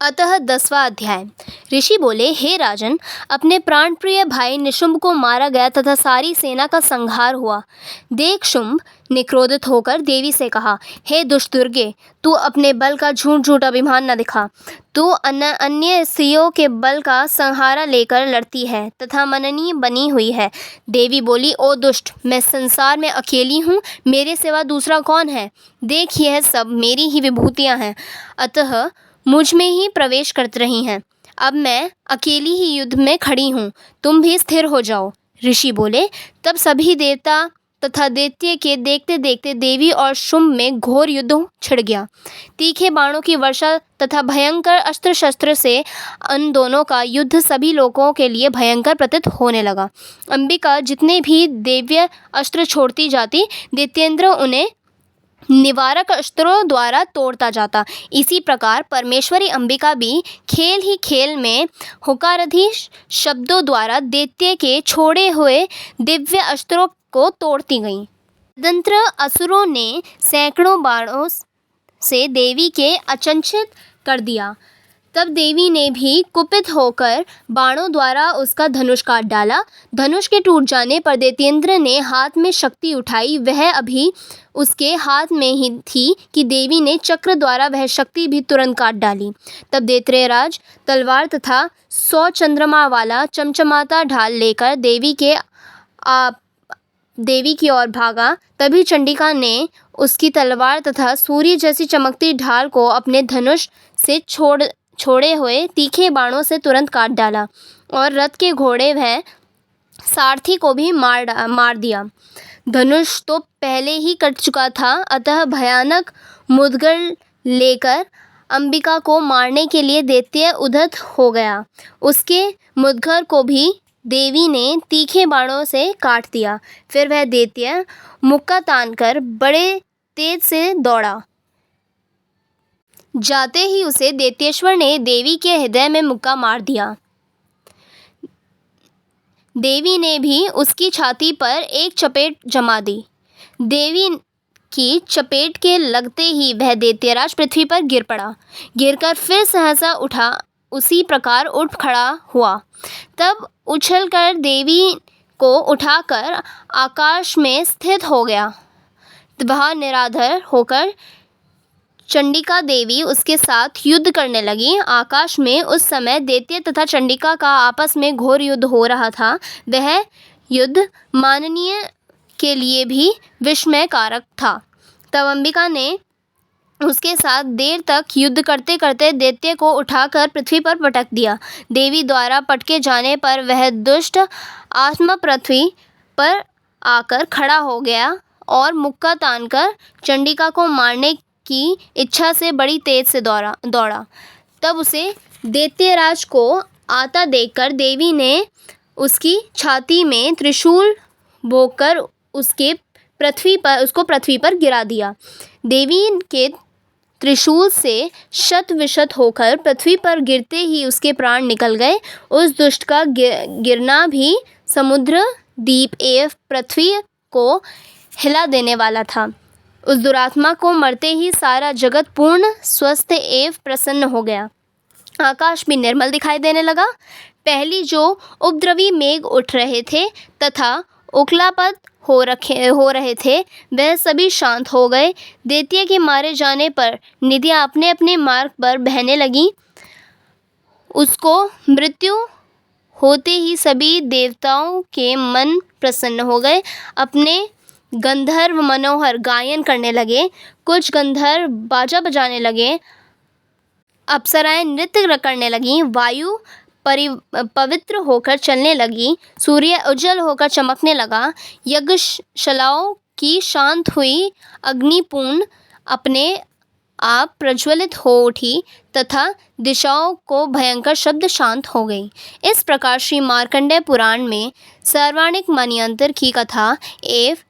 अतः 10वां अध्याय। ऋषि बोले, हे राजन, अपने प्राण प्रिय भाई निशुंभ को मारा गया तथा सारी सेना का संहार हुआ। देख शुंभ ने क्रोधित होकर देवी से कहा, हे दुष्ट दुर्गे, तू अपने बल का झूठ झूठ अभिमान न दिखा। तू अन्य स्त्रियों के बल का संहारा लेकर लड़ती है तथा मननीय बनी हुई है। देवी बोली, ओ दुष्ट, मैं संसार में अकेली हूँ, मेरे सिवा दूसरा कौन है? देख, यह सब मेरी ही विभूतियाँ हैं, अतः मुझ में ही प्रवेश कर रही हैं। अब मैं अकेली ही युद्ध में खड़ी हूँ, तुम भी स्थिर हो जाओ। ऋषि बोले, तब सभी देवता तथा दैत्य के देखते देखते देवी और शुंभ में घोर युद्ध छिड़ गया। तीखे बाणों की वर्षा तथा भयंकर अस्त्र शस्त्र से उन दोनों का युद्ध सभी लोगों के लिए भयंकर प्रतीत होने लगा। अंबिका जितने भी दिव्य अस्त्र छोड़ती जाती, दैत्येंद्र उन्हें निवारक अस्त्रों द्वारा तोड़ता जाता। इसी प्रकार परमेश्वरी अंबिका भी खेल ही खेल में हुंकाराधीश शब्दों द्वारा दैत्य के छोड़े हुए दिव्य अस्त्रों को तोड़ती गईं। तदंतर असुरों ने सैकड़ों बाणों से देवी के अचंचित कर दिया। तब देवी ने भी कुपित होकर बाणों द्वारा उसका धनुष काट डाला। धनुष के टूट जाने पर दैत्येंद्र ने हाथ में शक्ति उठाई। वह अभी उसके हाथ में ही थी कि देवी ने चक्र द्वारा वह शक्ति भी तुरंत काट डाली। तब दैत्यराज तलवार तथा 100 चंद्रमा वाला चमचमाता ढाल लेकर देवी की ओर भागा। तभी चंडिका ने उसकी तलवार तथा सूर्य जैसी चमकती ढाल को अपने धनुष से छोड़े हुए तीखे बाणों से तुरंत काट डाला और रथ के घोड़े वह सारथी को भी मार दिया। धनुष तो पहले ही कट चुका था, अतः भयानक मुद्गर लेकर अंबिका को मारने के लिए दैत्य उद्यत हो गया। उसके मुद्गर को भी देवी ने तीखे बाणों से काट दिया। फिर वह दैत्य मुक्का तानकर बड़े तेज से दौड़ा। जाते ही उसे दैत्येश्वर ने देवी के हृदय में मुक्का मार दिया। देवी ने भी उसकी छाती पर एक चपेट जमा दी। देवी की चपेट के लगते ही वह दैत्यराज पृथ्वी पर गिर पड़ा। गिरकर फिर सहसा उठा, उसी प्रकार उठ खड़ा हुआ। तब उछलकर देवी को उठाकर आकाश में स्थित हो गया। वह निराधार होकर चंडिका देवी उसके साथ युद्ध करने लगी। आकाश में उस समय दैत्य तथा चंडिका का आपस में घोर युद्ध हो रहा था। वह युद्ध माननीय के लिए भी विस्मयकारक था। तब अंबिका ने उसके साथ देर तक युद्ध करते करते दैत्य को उठाकर पृथ्वी पर पटक दिया। देवी द्वारा पटके जाने पर वह दुष्ट आत्मा पृथ्वी पर आकर खड़ा हो गया और मुक्का तानकर चंडिका को मारने की इच्छा से बड़ी तेज से दौड़ा। तब उसे दैत्यराज को आता देखकर देवी ने उसकी छाती में त्रिशूल भोंककर उसको पृथ्वी पर गिरा दिया। देवी के त्रिशूल से शत विशत होकर पृथ्वी पर गिरते ही उसके प्राण निकल गए। उस दुष्ट का गिरना भी समुद्र, द्वीप एवं पृथ्वी को हिला देने वाला था। उस दुरात्मा को मरते ही सारा जगत पूर्ण स्वस्थ एवं प्रसन्न हो गया। आकाश भी निर्मल दिखाई देने लगा। पहली जो उपद्रवी मेघ उठ रहे थे तथा उकलापद हो रहे थे, वह सभी शांत हो गए। दैत्य के मारे जाने पर नदियाँ अपने अपने मार्ग पर बहने लगीं। उसको मृत्यु होते ही सभी देवताओं के मन प्रसन्न हो गए। अपने गंधर्व मनोहर गायन करने लगे। कुछ गंधर्व बाजा बजाने लगे। अप्सराएं नृत्य करने लगीं। वायु पवित्र होकर चलने लगी। सूर्य उज्जवल होकर चमकने लगा। यज्ञशालाओं की शांत हुई अग्निपूर्ण अपने आप प्रज्वलित हो उठी तथा दिशाओं को भयंकर शब्द शांत हो गई। इस प्रकार श्री मार्कंडेय पुराण में सर्वाणिक मन्वंतर की कथा एवं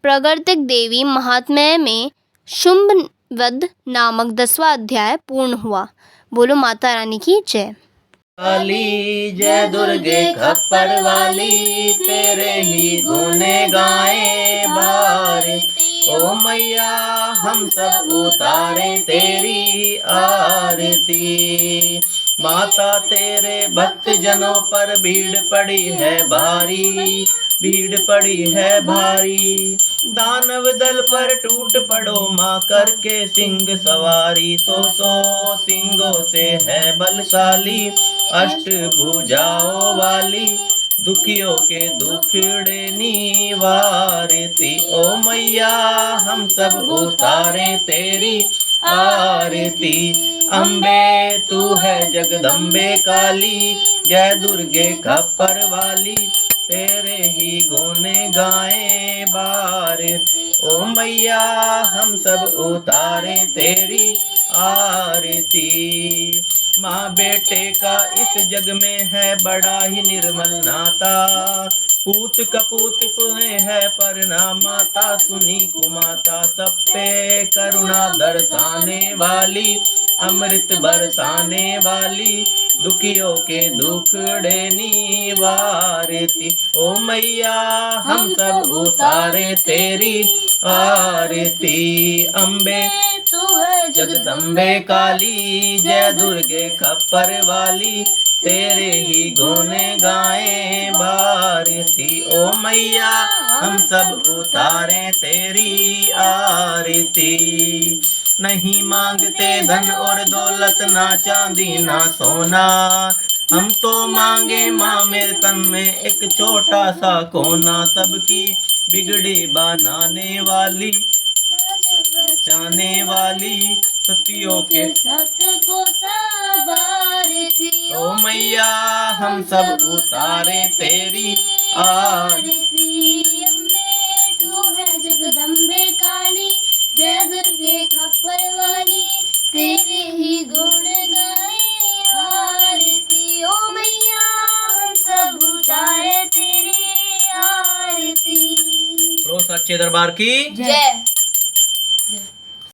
प्रागैतिक देवी महात्म्य में शुंभ वध नामक 10वां अध्याय पूर्ण हुआ। बोलो माता रानी की जय। काली जय दुर्गे खप्पर वाली, तेरे ही गुण गाए बार। ओ मैया हम सब उतारे तेरी आरती। माता तेरे भक्त जनों पर भीड़ पड़ी है भारी, भीड़ पड़ी है भारी। दानव दल पर टूट पड़ो माँ करके सिंह सवारी। सो सिंगों से है बलशाली, अष्ट भुजाओं वाली, दुखियों के दुखड़े निवारती। ओ मैया हम सब उतारे तेरी आरती। अम्बे तू है जगदम्बे काली, जय दुर्गे खप्पर वाली, तेरे ही गुण गाए बार। ओ मैया हम सब उतारे तेरी आरती। माँ बेटे का इस जग में है बड़ा ही निर्मल नाता, पूत कपूत पुने है पर ना माता सुनी कुमाता। सब पे करुणा दर्शाने वाली, अमृत बरसाने वाली, दुखियों के दुखड़े निवारती। ओ मैया हम सब उतारे तेरी आरती। अम्बे तू है जगदम्बे काली, जय दुर्गे खप्पर वाली, तेरे ही गुण गाए भारती। ओ मैया हम सब उतारे तेरी आरती। नहीं मांगते धन और दौलत, ना चांदी ना सोना, हम तो मांगे माँ मेरे तन में एक छोटा सा कोना। सबकी बिगड़ी बनाने वाली, बचाने वाली, सतियों के सत को सवारती। ओ मैया हम सब उतारे तेरी आरती। अम्बे तू है जगदम्बे काली, जय दुर्गे खप्पर वाली, तेरे ही गुण गाए आरती। ओ मैया हम सब उतारे तेरी आरती। बोलो सच्चे दरबार की जय।